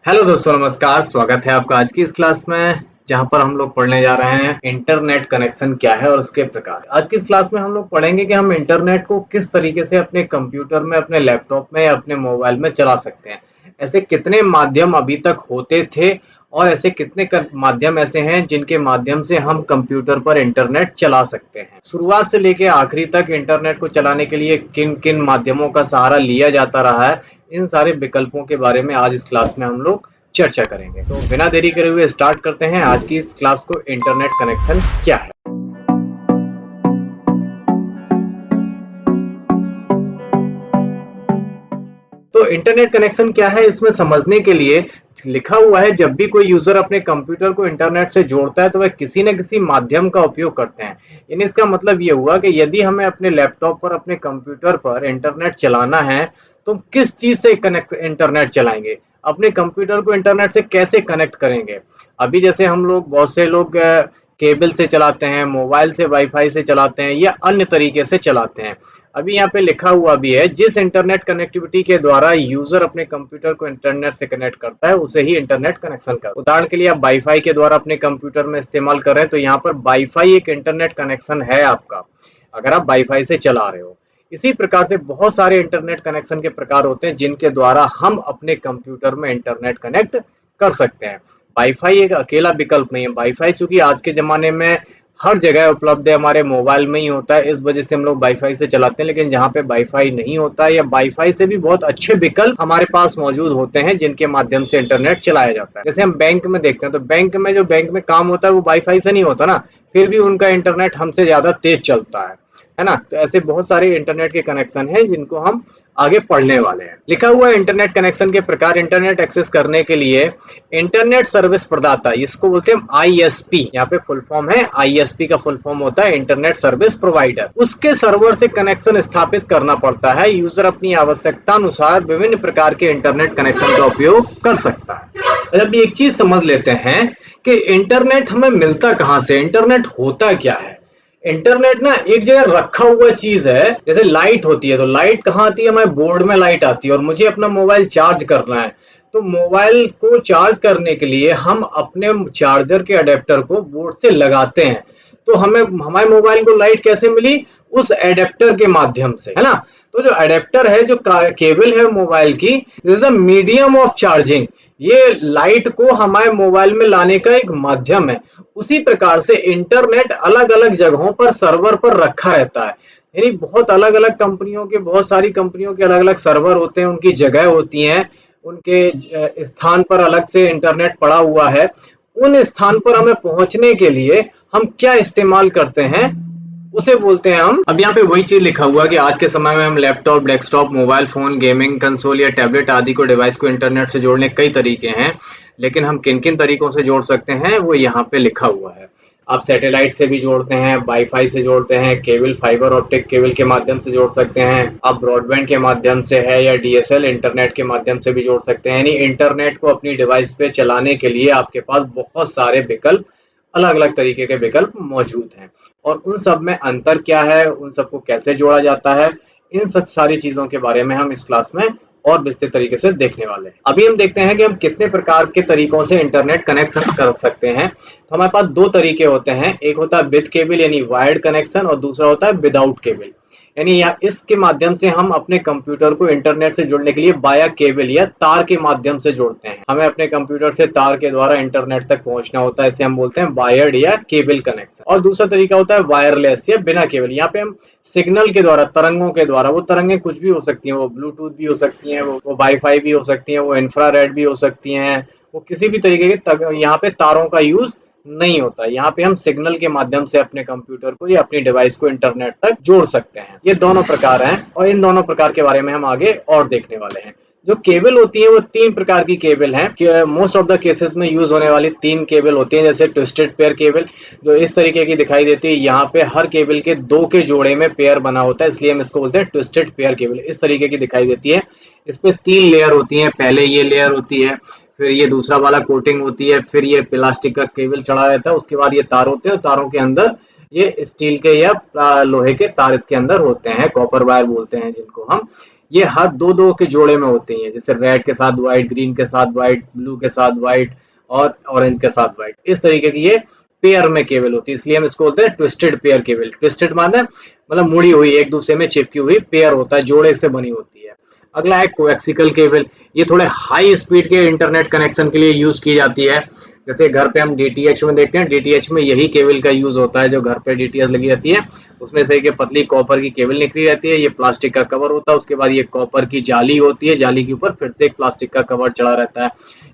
Hello दोस्तों, नमस्कार। स्वागत है आपका आज की इस क्लास में, जहां पर हम लोग पढ़ने जा रहे हैं इंटरनेट कनेक्शन क्या है और उसके प्रकार। आज की इस क्लास में हम लोग पढ़ेंगे कि हम इंटरनेट को किस तरीके से अपने कंप्यूटर में, अपने लैपटॉप में या अपने मोबाइल में चला सकते हैं। ऐसे कितने माध्यम अभी तक होते थे और ऐसे कितने माध्यम ऐसे हैं जिनके माध्यम से हम कंप्यूटर पर इंटरनेट चला सकते हैं। शुरुआत से लेकर आखिरी तक इंटरनेट को चलाने के लिए किन किन माध्यमों का सहारा लिया जाता रहा है, इन सारे विकल्पों के बारे में आज इस क्लास में हम लोग चर्चा करेंगे। तो बिना देरी करे हुए स्टार्ट करते हैं आज की इस क्लास को। इंटरनेट कनेक्शन क्या है? तो इंटरनेट कनेक्शन क्या है, इसमें समझने के लिए लिखा हुआ है, जब भी कोई यूजर अपने कंप्यूटर को इंटरनेट से जोड़ता है तो वह किसी न किसी माध्यम का उपयोग करते हैं। यानी इसका मतलब ये हुआ कि यदि हमें अपने लैपटॉप पर, अपने कंप्यूटर पर इंटरनेट चलाना है तो किस चीज से कनेक्ट इंटरनेट चलाएंगे, अपने कंप्यूटर को इंटरनेट से कैसे कनेक्ट करेंगे। अभी जैसे हम लोग, बहुत से लोग केबल से चलाते हैं, मोबाइल से, वाईफाई से चलाते हैं या अन्य तरीके से चलाते हैं। अभी यहाँ पे लिखा हुआ भी है, जिस इंटरनेट कनेक्टिविटी के द्वारा यूजर अपने कंप्यूटर को इंटरनेट से कनेक्ट करता है उसे ही इंटरनेट कनेक्शन का। उदाहरण के लिए आप वाईफाई के द्वारा अपने कंप्यूटर में इस्तेमाल कर रहे हैं तो यहाँ पर वाईफाई एक इंटरनेट कनेक्शन है आपका, अगर आप वाईफाई से चला रहे हो। इसी प्रकार से बहुत सारे इंटरनेट कनेक्शन के प्रकार होते हैं जिनके द्वारा हम अपने कंप्यूटर में इंटरनेट कनेक्ट कर सकते हैं। वाईफाई एक अकेला विकल्प नहीं है। वाईफाई चूंकि आज के जमाने में हर जगह उपलब्ध है, हमारे मोबाइल में ही होता है, इस वजह से हम लोग वाईफाई से चलाते हैं। लेकिन जहाँ पे वाईफाई नहीं होता है या वाईफाई से भी बहुत अच्छे विकल्प हमारे पास मौजूद होते हैं जिनके माध्यम से इंटरनेट चलाया जाता है। जैसे हम बैंक में देखते हैं तो बैंक में काम होता है वो वाईफाई से नहीं होता ना, फिर भी उनका इंटरनेट हमसे ज्यादा तेज चलता है ना। तो ऐसे बहुत सारे इंटरनेट के कनेक्शन हैं जिनको हम आगे पढ़ने वाले हैं। लिखा हुआ है इंटरनेट कनेक्शन के प्रकार। इंटरनेट एक्सेस करने के लिए इंटरनेट सर्विस प्रदाता, इसको बोलते हैं आईएसपी, यहाँ पे फुल फॉर्म है आईएसपी का फुल फॉर्म होता है इंटरनेट सर्विस प्रोवाइडर। उसके सर्वर से कनेक्शन स्थापित करना पड़ता है। यूजर अपनी आवश्यकता अनुसार विभिन्न प्रकार के इंटरनेट कनेक्शन का उपयोग कर सकता है। अब एक चीज समझ लेते हैं कि इंटरनेट हमें मिलता कहाँ से, इंटरनेट होता क्या है। इंटरनेट ना एक जगह रखा हुआ चीज है। जैसे लाइट होती है तो लाइट कहाँ आती है, हमारे बोर्ड में लाइट आती है और मुझे अपना मोबाइल चार्ज करना है तो मोबाइल को चार्ज करने के लिए हम अपने चार्जर के अडेप्टर को बोर्ड से लगाते हैं। तो हमें हमारे मोबाइल को लाइट कैसे मिली, उस एडेप्टर के माध्यम से, है ना। तो जो एडेप्टर है, जो केबल है मोबाइल की, this is the medium of charging. ये लाइट को हमारे मोबाइल में लाने का एक माध्यम है। उसी प्रकार से इंटरनेट अलग अलग जगहों पर, सर्वर पर रखा रहता है। यानी बहुत अलग अलग कंपनियों के, बहुत सारी कंपनियों के अलग अलग सर्वर होते हैं, उनकी जगह होती हैं, उनके स्थान पर अलग से इंटरनेट पड़ा हुआ है। उन स्थान पर हमें पहुंचने के लिए हम क्या इस्तेमाल करते हैं उसे बोलते हैं हम। अब यहाँ पे वही चीज लिखा हुआ कि आज के समय में हम laptop, desktop, mobile phone, gaming console या टैबलेट आदि को डिवाइस को इंटरनेट से जोड़ने कई तरीके हैं, लेकिन हम किन किन तरीकों से जोड़ सकते हैं वो यहाँ पे लिखा हुआ है। आप सैटेलाइट से भी जोड़ते हैं, वाईफाई से जोड़ते हैं, केबल, फाइबर ऑप्टिक केबल के माध्यम से जोड़ सकते हैं, आप ब्रॉडबैंड के माध्यम से है या डीएसएल इंटरनेट के माध्यम से भी जोड़ सकते हैं। यानी इंटरनेट को अपनी डिवाइस पे चलाने के लिए आपके पास बहुत सारे विकल्प, अलग अलग तरीके के विकल्प मौजूद हैं। और उन सब में अंतर क्या है, उन सबको कैसे जोड़ा जाता है, इन सब सारी चीजों के बारे में हम इस क्लास में और विस्तृत तरीके से देखने वाले हैं। अभी हम देखते हैं कि हम कितने प्रकार के तरीकों से इंटरनेट कनेक्शन कर सकते हैं। तो हमारे पास दो तरीके होते हैं, एक होता है विद केबल यानी वायर्ड कनेक्शन, और दूसरा होता है विदाउट केबल। यानी इसके माध्यम से हम अपने कंप्यूटर को इंटरनेट से जोड़ने के लिए वाया केबल या तार के माध्यम से जोड़ते हैं। हमें अपने कंप्यूटर से तार के द्वारा इंटरनेट तक पहुंचना होता है, इसे हम बोलते हैं वायर्ड या केबल कनेक्शन। और दूसरा तरीका होता है वायरलेस या बिना केबल। यहाँ पे हम सिग्नल के द्वारा, तरंगों के द्वारा, वो तरंगें कुछ भी हो सकती हैं, वो ब्लूटूथ भी हो सकती हैं, वो वाईफाई भी हो सकती हैं, वो इंफ्रारेड भी हो सकती हैं, वो किसी भी तरीके के, यहाँ पे तारों का यूज नहीं होता। यहाँ पे हम सिग्नल के माध्यम से अपने कंप्यूटर को या अपनी डिवाइस को इंटरनेट तक जोड़ सकते हैं। ये दोनों प्रकार हैं और इन दोनों प्रकार के बारे में हम आगे और देखने वाले हैं। जो केबल होती है वो तीन प्रकार की केबल हैं। मोस्ट ऑफ द केसेस में यूज होने वाली तीन केबल होती हैं। जैसे ट्विस्टेड पेयर केबल, जो इस तरीके की दिखाई देती है। यहाँ पे हर केबल के दो के जोड़े में पेयर बना होता है, इसलिए हम इसको बोलते हैं ट्विस्टेड पेयर केबल। इस तरीके की दिखाई देती है। इस पे तीन लेयर होती है। पहले ये लेयर होती है, फिर ये दूसरा वाला कोटिंग होती है, फिर ये प्लास्टिक का केबल चढ़ा रहता है, उसके बाद ये तार होते हैं, तारों के अंदर ये स्टील के या लोहे के तार इसके अंदर होते हैं, कॉपर वायर बोलते हैं जिनको हम। ये हर दो दो के जोड़े में होते हैं, जैसे रेड के साथ व्हाइट, ग्रीन के साथ व्हाइट, ब्लू के साथ व्हाइट और ऑरेंज के साथ व्हाइट, इस तरीके की ये पेयर में केबल होती है, इसलिए हम इसको बोलते हैं ट्विस्टेड पेयर केबल। ट्विस्टेड माने मतलब मुड़ी हुई, एक दूसरे में चिपकी हुई पेयर होता है, जोड़े से बनी होती है। अगला है कोएक्सिकल केबल। ये थोड़े हाई स्पीड के इंटरनेट कनेक्शन के लिए यूज की जाती है। जैसे घर पे हम डीटीएच में देखते हैं, डीटीएच में यही केबल का यूज होता है, जो घर पे डीटीएच लगी रहती है उसमें से एक पतली कॉपर की केबल निकली रहती है, ये प्लास्टिक का कवर होता है, उसके बाद ये कॉपर की जाली होती है, जाली के ऊपर फिर से एक प्लास्टिक का कवर चढ़ा रहता है।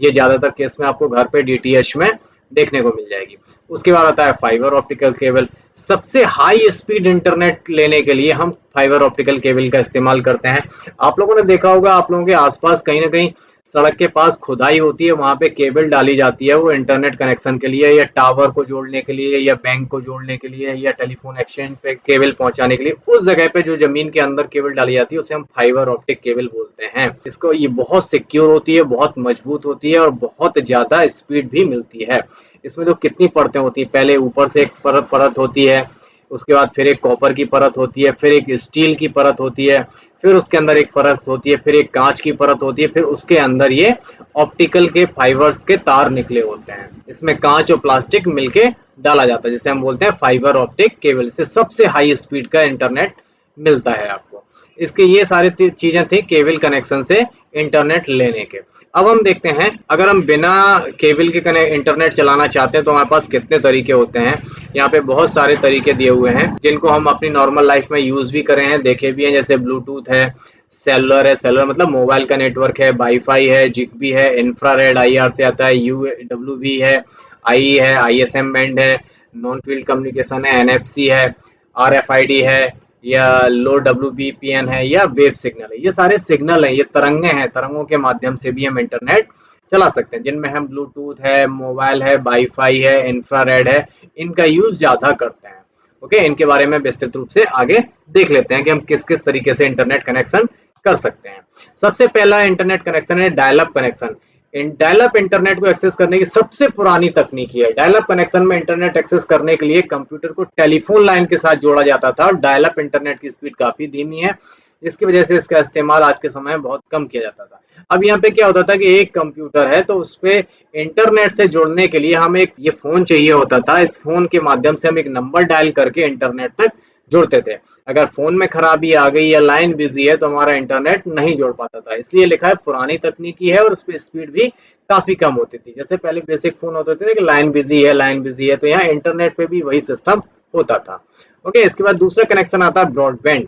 ये ज्यादातर केस में आपको घर पे डीटीएच में देखने को मिल जाएगी। उसके बाद आता है फाइबर ऑप्टिकल केबल। सबसे हाई स्पीड इंटरनेट लेने के लिए हम फाइबर ऑप्टिकल केबल का इस्तेमाल करते हैं। आप लोगों ने देखा होगा, आप लोगों के आसपास कहीं ना कहीं सड़क के पास खुदाई होती है, वहां पे केबल डाली जाती है, वो इंटरनेट कनेक्शन के लिए या टावर को जोड़ने के लिए या बैंक को जोड़ने के लिए या टेलीफोन एक्सचेंज पे केबल पहुंचाने के लिए। उस जगह पे जो जमीन के अंदर केबल डाली जाती है उसे हम फाइबर ऑप्टिक केबल बोलते हैं। इसको ये बहुत सिक्योर होती है, बहुत मजबूत होती है और बहुत ज्यादा स्पीड भी मिलती है। इसमें तो कितनी परतें होती है, पहले ऊपर से एक परत होती है, उसके बाद फिर एक कॉपर की परत होती है, फिर एक स्टील की परत होती है, फिर उसके अंदर एक परत होती है, फिर एक कांच की परत होती है, फिर उसके अंदर ये ऑप्टिकल के फाइबर्स के तार निकले होते हैं। इसमें कांच और प्लास्टिक मिलके डाला जाता है, जिसे हम बोलते हैं फाइबर ऑप्टिक केबल। से सबसे हाई स्पीड का इंटरनेट मिलता है आपको। इसके ये सारी चीजें थी केबल कनेक्शन से इंटरनेट लेने के। अब हम देखते हैं, अगर हम बिना केबल के इंटरनेट चलाना चाहते हैं तो हमारे पास कितने तरीके होते हैं। यहाँ पे बहुत सारे तरीके दिए हुए हैं जिनको हम अपनी नॉर्मल लाइफ में यूज भी करे हैं, देखे भी हैं। जैसे ब्लूटूथ है, सेलुलर है, सेलुलर मतलब मोबाइल का नेटवर्क है, वाईफाई है, जिगबी है, इंफ्रारेड आईआर से आता है, यूडब्ल्यूबी है, आईएसएम बैंड है, नॉन फील्ड कम्युनिकेशन है, एनएफसी है, आरएफआईडी है, या लो WBPN है, या वेब सिग्नल है। ये सारे सिग्नल हैं, ये तरंगे हैं, तरंगों के माध्यम से भी हम इंटरनेट चला सकते हैं, जिनमें हम ब्लूटूथ है, मोबाइल है, वाईफाई है, इंफ्रारेड है, इनका यूज ज्यादा करते हैं। ओके, इनके बारे में विस्तृत रूप से आगे देख लेते हैं कि हम किस किस तरीके से इंटरनेट कनेक्शन कर सकते हैं। सबसे पहला इंटरनेट कनेक्शन है dial up connection. Dial up internet को एक्सेस करने की सबसे पुरानी तकनीक है। डायल अप कनेक्शन में इंटरनेट एक्सेस करने के लिए कंप्यूटर को टेलीफोन लाइन के साथ जोड़ा जाता था और डायल अप इंटरनेट की स्पीड काफी धीमी है, जिसकी वजह से इसका इस्तेमाल आज के समय में बहुत कम किया जाता था। अब यहाँ पे क्या होता था कि एक कंप्यूटर है तो उस पे इंटरनेट से जुड़ने के लिए हमें एक ये फोन चाहिए होता था। इस फोन के माध्यम से हम एक नंबर डायल करके इंटरनेट तक जुड़ते थे। अगर फोन में खराबी आ गई या लाइन बिजी है तो हमारा इंटरनेट नहीं जुड़ पाता था। इसलिए लिखा है पुरानी तकनीकी है और उस पर स्पीड भी काफी कम होती थी। जैसे पहले बेसिक फोन होते थे कि लाइन बिजी है, लाइन बिजी है, तो यहाँ इंटरनेट पे भी वही सिस्टम होता था। ओके, इसके बाद दूसरा कनेक्शन आता है ब्रॉडबैंड।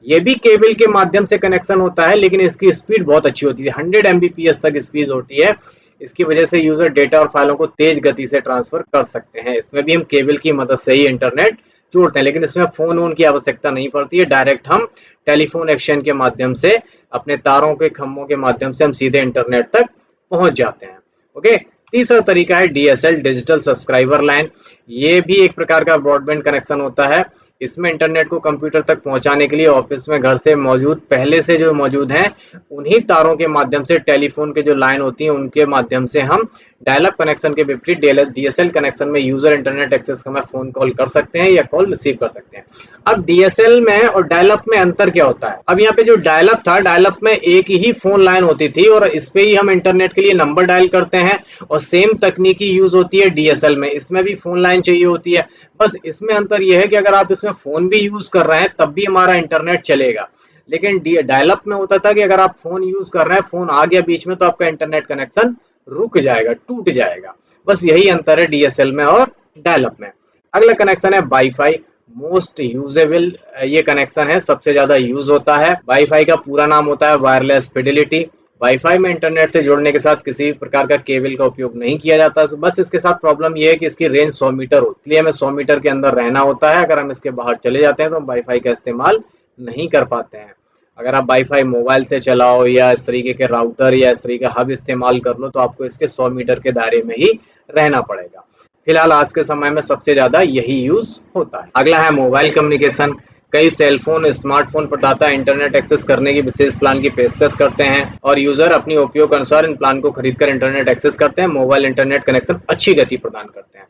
ये भी केबल के माध्यम से कनेक्शन होता है, लेकिन इसकी स्पीड बहुत अच्छी होती है, 100 Mbps तक स्पीड होती है। इसकी वजह से यूजर डेटा और फाइलों को तेज गति से ट्रांसफर कर सकते हैं। इसमें भी हम केबल की मदद से ही इंटरनेट जोड़ते हैं, लेकिन इसमें फोन वोन की आवश्यकता नहीं पड़ती है। डायरेक्ट हम टेलीफोन एक्सचेंज के माध्यम से, अपने तारों के खंभों के माध्यम से हम सीधे इंटरनेट तक पहुंच जाते हैं। ओके, तीसरा तरीका है DSL, डिजिटल सब्सक्राइबर लाइन। ये भी एक प्रकार का ब्रॉडबैंड कनेक्शन होता है। इसमें इंटरनेट को कंप्यूटर तक पहुंचाने के लिए ऑफिस में घर से मौजूद, पहले से जो मौजूद हैं, उन्हीं तारों के माध्यम से, टेलीफोन के जो लाइन होती है उनके माध्यम से हम डायल अप कनेक्शन के विपरीत DSL कनेक्शन में यूजर इंटरनेट एक्सेस का फोन कॉल कर सकते हैं या कॉल रिसीव कर सकते हैं। अब DSL में और डायल अप में अंतर क्या होता है? अब यहाँ पे जो डायल अप था, डायल अप में एक ही फोन लाइन होती थी और इस पे ही हम इंटरनेट के लिए नंबर डायल करते हैं, और सेम तकनीकी यूज होती है DSL में। इसमें भी फोन लाइन चाहिए होती है, बस इसमें अंतर यह है कि अगर आप इसमें फोन भी यूज कर रहे हैं तब भी हमारा इंटरनेट चलेगा। लेकिन डायल अप में होता था कि अगर आप फोन यूज कर रहे हैं, फोन आ गया बीच में, तो आपका इंटरनेट कनेक्शन रुक जाएगा, टूट जाएगा। बस यही अंतर है DSL में और डायल अप में। अगला कनेक्शन है वाईफाई, मोस्ट यूजेबल ये कनेक्शन है, सबसे ज्यादा यूज होता है। वाईफाई का पूरा नाम होता है वायरलेस फिडेलिटी। वाईफाई में इंटरनेट से जुड़ने के साथ किसी प्रकार का केबल का उपयोग नहीं किया जाता। बस इसके साथ प्रॉब्लम यह है कि इसकी रेंज 100 मीटर होती है, इसलिए हमें 100 मीटर के अंदर रहना होता है। अगर हम इसके बाहर चले जाते हैं तो हम वाईफाई का इस्तेमाल नहीं कर पाते हैं। अगर आप वाईफाई मोबाइल से चलाओ या इस तरीके के राउटर या इस तरीके का हब इस्तेमाल कर लो, तो आपको इसके 100 मीटर के दायरे में ही रहना पड़ेगा। फिलहाल आज के समय में सबसे ज्यादा यही यूज होता है। अगला है मोबाइल कम्युनिकेशन। कई सेलफोन, स्मार्टफोन प्रदाता इंटरनेट एक्सेस करने की विशेष प्लान की पेशकश करते हैं और यूजर अपनी उपयोग अनुसार इन प्लान को खरीदकर इंटरनेट एक्सेस करते हैं। मोबाइल इंटरनेट कनेक्शन अच्छी गति प्रदान करते हैं।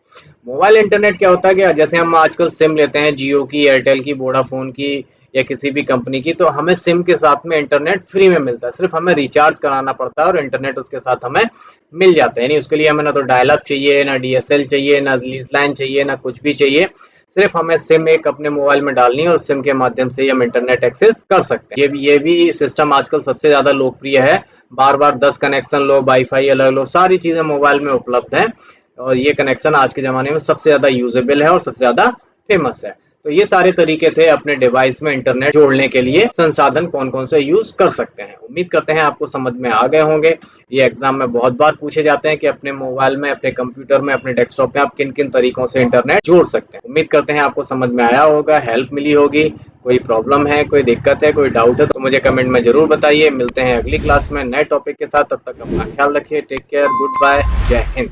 मोबाइल इंटरनेट क्या होता है कि जैसे हम आजकल सिम लेते हैं, जियो की, एयरटेल की, वोडाफोन की या किसी भी कंपनी की, तो हमें सिम के साथ में इंटरनेट फ्री में मिलता है। सिर्फ हमें रिचार्ज कराना पड़ता है और इंटरनेट उसके साथ हमें मिल जाता है। यानी उसके लिए हमें ना तो डायल अप चाहिए, ना डीएसएल चाहिए, ना लीज लाइन चाहिए, ना कुछ भी चाहिए। सिर्फ हमें सिम एक अपने मोबाइल में डालनी है और सिम के माध्यम से ही हम इंटरनेट एक्सेस कर सकते हैं। ये भी सिस्टम आजकल सबसे ज्यादा लोकप्रिय है। बार बार 10 कनेक्शन लो, वाईफाई अलग लो, सारी चीजें मोबाइल में उपलब्ध है और ये कनेक्शन आज के ज़माने में सबसे ज़्यादा यूजेबल है और सबसे ज़्यादा फेमस है। तो ये सारे तरीके थे अपने डिवाइस में इंटरनेट जोड़ने के लिए। संसाधन कौन कौन से यूज कर सकते हैं। उम्मीद करते हैं आपको समझ में आ गए होंगे। ये एग्जाम में बहुत बार पूछे जाते हैं कि अपने मोबाइल में, अपने कंप्यूटर में, अपने डेस्कटॉप में आप किन किन तरीकों से इंटरनेट जोड़ सकते हैं। उम्मीद करते हैं आपको समझ में आया होगा, हेल्प मिली होगी। कोई प्रॉब्लम है, कोई दिक्कत है, कोई डाउट है तो मुझे कमेंट में जरूर बताइए। मिलते हैं अगली क्लास में नए टॉपिक के साथ। तब तक अपना ख्याल रखिए। टेक केयर, गुड बाय, जय हिंद।